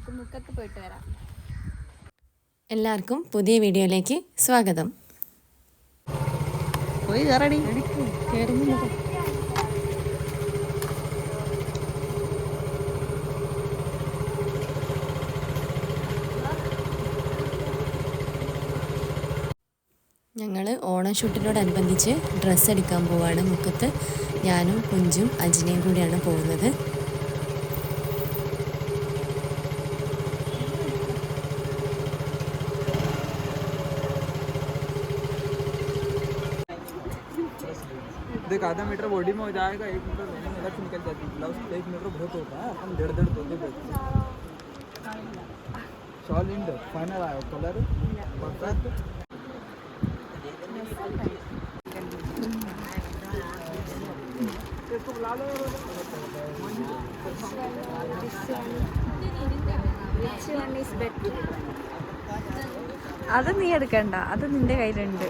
നമുക്ക് മുക്കത്ത് പോയിട്ട് വരാം. എല്ലാവർക്കും പുതിയ വീഡിയോയിലേക്ക് സ്വാഗതം. പോയി കയറടി. ഞങ്ങൾ ഓണം ഷൂട്ടിനോടനുബന്ധിച്ച് ഡ്രസ്സ് എടുക്കാൻ പോവാണ് മുക്കത്ത്. ഞാനും കുഞ്ചും അജിനയും കൂടിയാണ് പോകുന്നത്. देख आधा मीटर बॉडी में हो जाएगा, 1 मीटर लाइनिंग अलग से निकल जाती है. ब्लाउज 1 मीटर बहुत होता है, अपन 1.5 धोते थे. शॉल इंड फाइनल आया कलर परफेक्ट. इसको बुला लो. അത് നീ എടുക്കണ്ട, അത് നിന്റെ കയ്യിലുണ്ട്.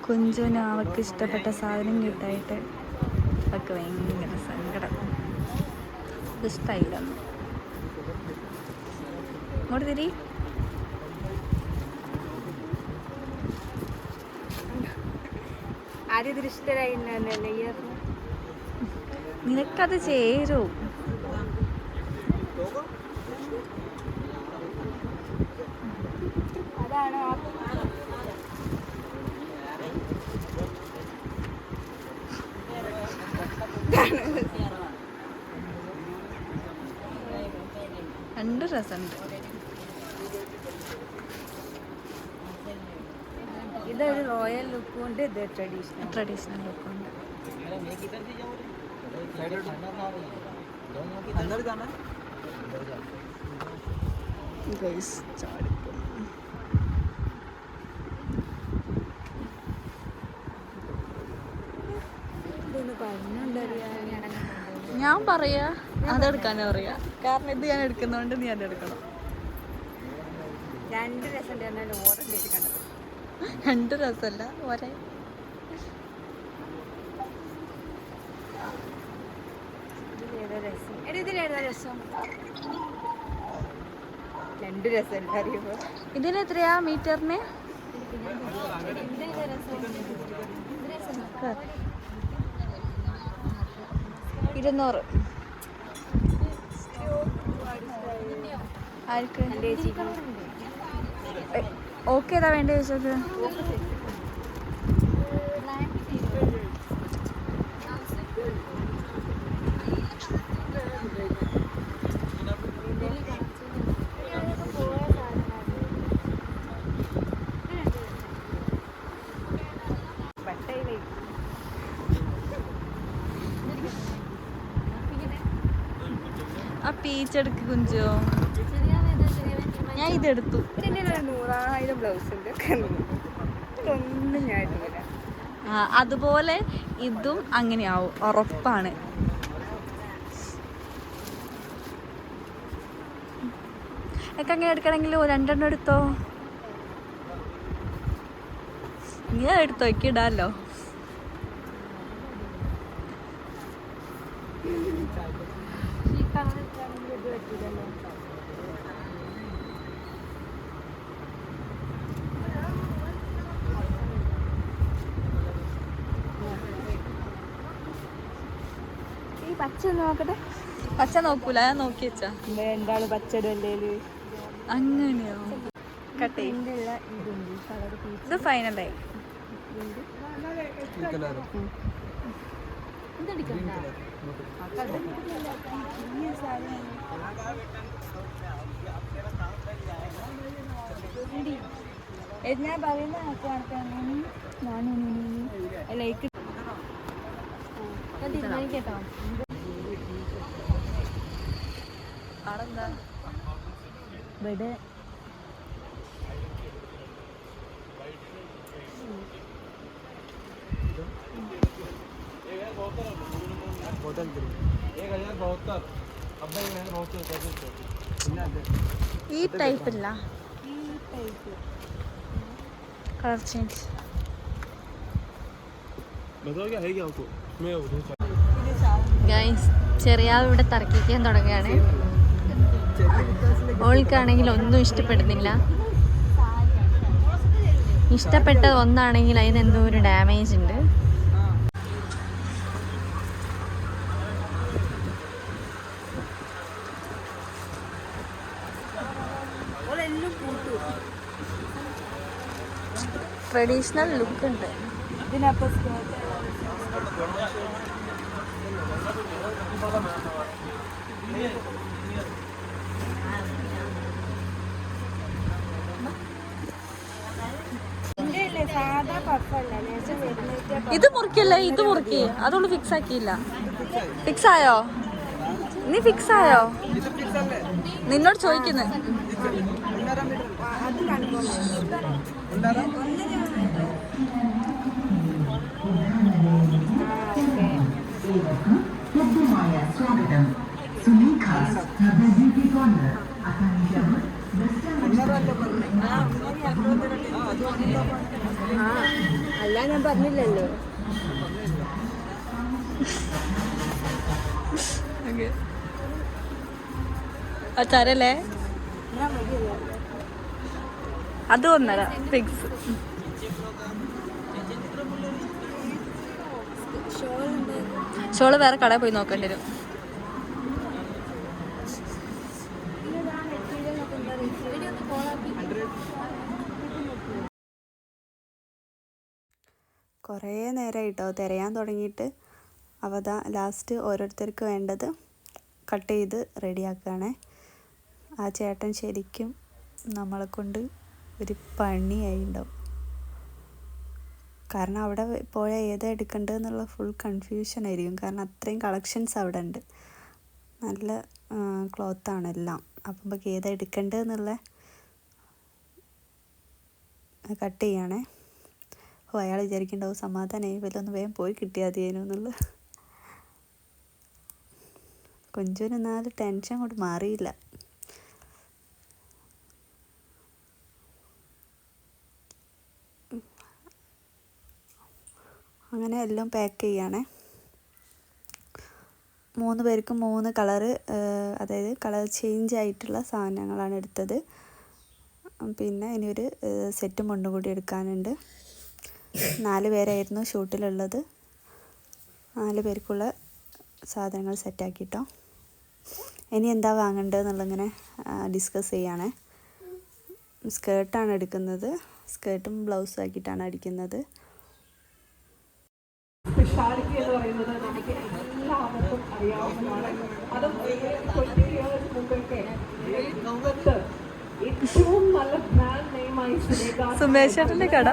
കുഞ്ചുവിന് അവൾക്ക് ഇഷ്ടപ്പെട്ട സാധനം കിട്ടായിട്ട് അവൾക്ക് ഭയങ്കര സങ്കടം. ഇത് ഇഷ്ടമായില്ലെന്ന്. ഇങ്ങോട്ട് തിരി. നിനക്കത് ചേരൂ. അതാണോ രണ്ട് രസമുണ്ട്. ഇതൊരു റോയൽ ലുക്കും ഉണ്ട്, ഇത് ട്രഡീഷണൽ ലുക്കുണ്ട്. अंदर जाना ഗൈസ് ചാടിപ്പോ. ഞാൻ പറയാ അതെടുക്കാനോ പറയാ, കാരണം ഇത് ഞാൻ എടുക്കുന്നോണ്ട് നീ അതെടുക്കണം. രണ്ട് രസം ഓർഡർ കണ്ടത്. രണ്ട് രസമല്ല, ഒരേ. ഇതിലേതാ രസം? രണ്ട് രസം അറിയുമ്പോ ഇതിനെത്രയാ മീറ്ററിന്? 200. ആർക്ക്? ഓക്കെ ഏതാ വേണ്ട ചോദിച്ചത്? ആ പീച്ചെടുക്ക് കുഞ്ചോ. ഞാൻ ഇതെടുത്തു. 100,000 ബ്ലൗസ് ഉണ്ട്, ഒന്നും ഞാൻ ഇട്ടില്ല. അതുപോലെ ഇതും അങ്ങനെയാവും, ഉറപ്പാണ്. ഒക്കെ അങ്ങനെ എടുക്കണമെങ്കിൽ 2 എടുത്തോ. നീ എടുത്തോ, എനിക്ക് ഇടാലോ. ഈ പച്ച നോക്കട്ടെ. പച്ച നോക്കൂല, ഞാൻ നോക്കി വെച്ചാ. എന്താണ് പച്ചടല്ലേ? അങ്ങനെയോ? കട്ട് ഇത് ഫൈനലായി. ഞാൻ പറയുന്ന ലൈക്ക് കേട്ടോ. ആടെന്താ ഇവിടെ ഈ ടൈപ്പില്ല, കളർ ചേഞ്ച്. बताओ क्या है क्या आपको? मैं उधर ഗൈസ് ചെറിയാൾ ഇവിടെ തർക്കിക്കാൻ തുടങ്ങുകയാണ്. ഓൾക്കാണെങ്കിൽ ഒന്നും ഇഷ്ടപ്പെടുന്നില്ല. ഇഷ്ടപ്പെട്ട ഒന്നാണെങ്കിൽ അതിനെന്തോ ഒരു ഡാമേജ് ഉണ്ട്. ട്രഡീഷണൽ ലുക്ക് ഉണ്ട്. ഇതിനപ്പം സാധാ പപ്പല്ല ഇത് മുറിക്കല്ലേ, ഇത് മുറുക്കി. അതുകൊണ്ട് ഫിക്സ് ആക്കിയില്ല. ഫിക്സ് ആയോ? നീ ഫിക്സ് ആയോ? നിന്നോട് ചോദിക്കുന്നു. അത് കൺഫേം അല്ല, ഞാൻ പറഞ്ഞില്ലല്ലോ. അച്ചാരല്ലേ? അത് 1.5 ഫിക്സ്. ഷോള് വേറെ കടയിൽ പോയി നോക്കേണ്ടി വരും. കുറേ നേരമായിട്ടോ തിരയാൻ തുടങ്ങിയിട്ട്. അവതാ ലാസ്റ്റ് ഓരോരുത്തർക്ക് വേണ്ടത് കട്ട് ചെയ്ത് റെഡിയാക്കുകയാണേ. ആ ചേട്ടൻ ശരിക്കും നമ്മളെ കൊണ്ട് ഒരു പണിയായി ഉണ്ടാവും. കാരണം അവിടെ പോയാൽ ഏതാ എടുക്കേണ്ടതെന്നുള്ള ഫുൾ കൺഫ്യൂഷൻ ആയിരിക്കും. കാരണം അത്രയും കളക്ഷൻസ് അവിടെ ഉണ്ട്. നല്ല ക്ലോത്താണ് എല്ലാം. അപ്പം നമുക്ക് ഏതാ എടുക്കേണ്ടതെന്നുള്ള കട്ട് ചെയ്യണേ. അയാൾ വിചാരിക്കേണ്ടാവും സമാധാനമായി വല്ലൊന്ന് വേഗം പോയി കിട്ടിയാൽ മതിയേനു എന്നുള്ളത്. കൊഞ്ചുവിനെന്നാലും ടെൻഷൻ കൊണ്ട് മാറിയില്ല. അങ്ങനെ എല്ലാം പാക്ക് ചെയ്യണേ. 3 പേർക്കും 3 കളറ്, അതായത് കളർ ചേഞ്ച് ആയിട്ടുള്ള സാധനങ്ങളാണ് എടുത്തത്. പിന്നെ ഇനിയൊരു സെറ്റ് മുണ്ടും കൂടി എടുക്കാനുണ്ട്. 4 പേരായിരുന്നു ഷൂട്ടിലുള്ളത്. 4 പേർക്കുള്ള സാധനങ്ങൾ സെറ്റാക്കിട്ടോ. ഇനി എന്താ വാങ്ങേണ്ടതെന്നുള്ളങ്ങനെ ഡിസ്കസ് ചെയ്യണേ. സ്കേർട്ടാണ് എടുക്കുന്നത്. സ്കേർട്ടും ബ്ലൗസും ആക്കിയിട്ടാണ് അടിക്കുന്നത്. സ്പെഷ്യാലിറ്റി എന്ന് പറയുന്നത് നമുക്ക് എല്ലാവർക്കും അറിയാവുന്നതാണ്. അതും 20 years മുമ്പൊക്കെ ഏറ്റവും നല്ല ബ്രാൻഡ് നെയിമായി സുമേഷേട്ടൻ്റെ കട.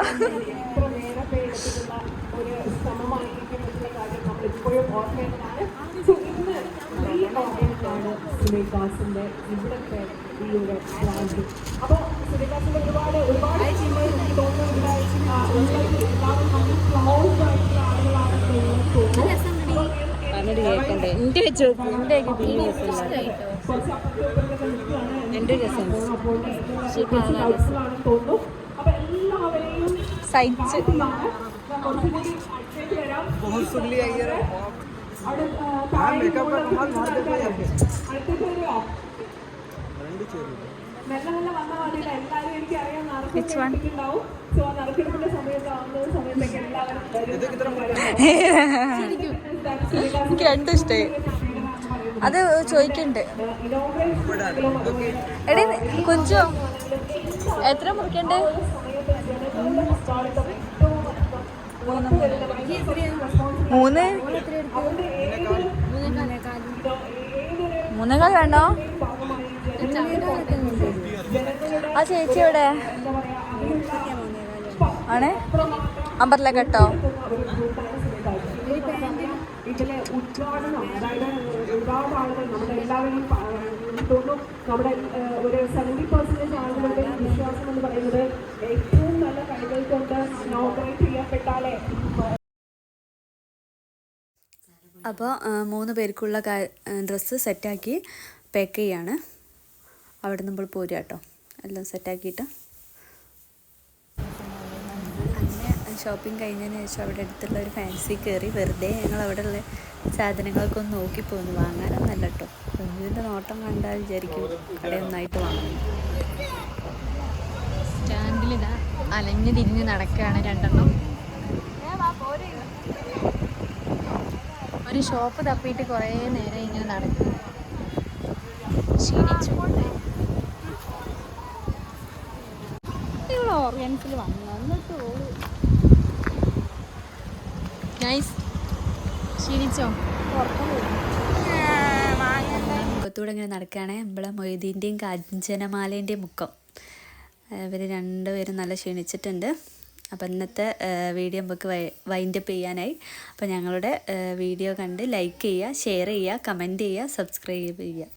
എത്ര നേരത്തെ എടുത്തിട്ടുള്ള ഒരു ശ്രമമായിരിക്കും എന്നുള്ള കാര്യം നമ്മൾ ഇപ്പോഴും ഓർക്കേണ്ടതാണ്. സോ ഇന്ന് ഈ ഓർമ്മയാണ് സുലേഖാസിന്റെ ഇവിടുത്തെ ഈ ഒരു ബ്രാൻഡ്. അപ്പോൾ സുലേഖാസിന്റെ ഒരുപാട് ചിന്തകൾ തോന്നുന്നുണ്ട്. എല്ലാവരും നമ്മൾ ക്ലോസ് ആയിട്ടുള്ള ആളുകളാണെന്ന് തോന്നുന്നു. എന്റെ വെച്ചു എന്റെ രസം സഹിച്ച് बहुत सुगली आई है। हाँ मेकअप का कमाल मार देते हैं यहाँ पे। മെല്ലെ മെല്ലെ വന്ന പാടില്ല. എല്ലാവരും എനിക്ക് അറിയാം നടക്കുന്നുണ്ടാവും. സോ ആ നറുക്കെടുപ്പിന്റെ സമയത്ത് ആവുന്ന സമയത്തൊക്കെ എല്ലാവരും എനിക്ക് രണ്ടും ഇഷ്ടമായി. അത് ചോദിക്കണ്ട്. എടേ കുഞ്ചോ എത്ര മുറിക്കണ്ടേ? 3 3.25 വേണോ? ആ ചേച്ചി എവിടെ ആണ്? അമ്പർല കേട്ടോ. ഇതിലെ ഉദ്ഘാടനം, അതായത് ഒരുപാട് ആളുകൾ നമ്മുടെ എല്ലാവരും തോന്നും നമ്മുടെ ഒരു 70% ആളുകളുടെ വിശ്വാസം എന്ന് പറയുന്നത് ഏറ്റവും നല്ല കൈകൾ കൊണ്ട് ഇനോഗ്രേറ്റ് ചെയ്യപ്പെട്ടാലേ. അപ്പോൾ 3 പേർക്കുള്ള ഡ്രസ്സ് സെറ്റാക്കി പാക്ക് ചെയ്യാണ്. അവിടെ നമ്മൾ പോരുക കേട്ടോ. എല്ലാം സെറ്റാക്കിയിട്ട് അങ്ങനെ ഷോപ്പിംഗ് കഴിഞ്ഞതിന് ശേഷം അവിടെ അടുത്തുള്ള ഒരു ഫാൻസി കയറി വെറുതെ ഞങ്ങൾ അവിടെ ഉള്ള സാധനങ്ങളൊക്കെ ഒന്ന് നോക്കി പോന്നു. വാങ്ങാനൊന്നല്ല കേട്ടോ, കുഞ്ഞിൻ്റെ നോട്ടം കണ്ടാൽ വിചാരിക്കും കടയൊന്നായിട്ട് വാങ്ങുന്നു. സ്റ്റാൻഡിലിതാ അലഞ്ഞ് തിരിഞ്ഞ് നടക്കുകയാണ് രണ്ടെണ്ണം. ഒരു ഷോപ്പ് തപ്പിയിട്ട് കുറേ നേരം ഇങ്ങനെ നടക്കും. ക്ഷീണിച്ചു. ഓർഗൻസിൽ വന്നു എന്നിട്ട് നൈസ്. ക്ഷീണിച്ചോ? മുക്കത്തൂടെ ഇങ്ങനെ നടക്കുകയാണെങ്കിൽ നമ്മളെ മൊയ്തീൻ്റെയും കാഞ്ചനമാലേൻ്റെയും മുക്കം. ഇവർ രണ്ടുപേരും നല്ല ക്ഷീണിച്ചിട്ടുണ്ട്. അപ്പം ഇന്നത്തെ വീഡിയോ നമുക്ക് വൈൻഡപ്പ് ചെയ്യാനായി. അപ്പോൾ ഞങ്ങളുടെ വീഡിയോ കണ്ട് ലൈക്ക് ചെയ്യുക, ഷെയർ ചെയ്യുക, കമൻറ്റ് ചെയ്യുക, സബ്സ്ക്രൈബ് ചെയ്യുക.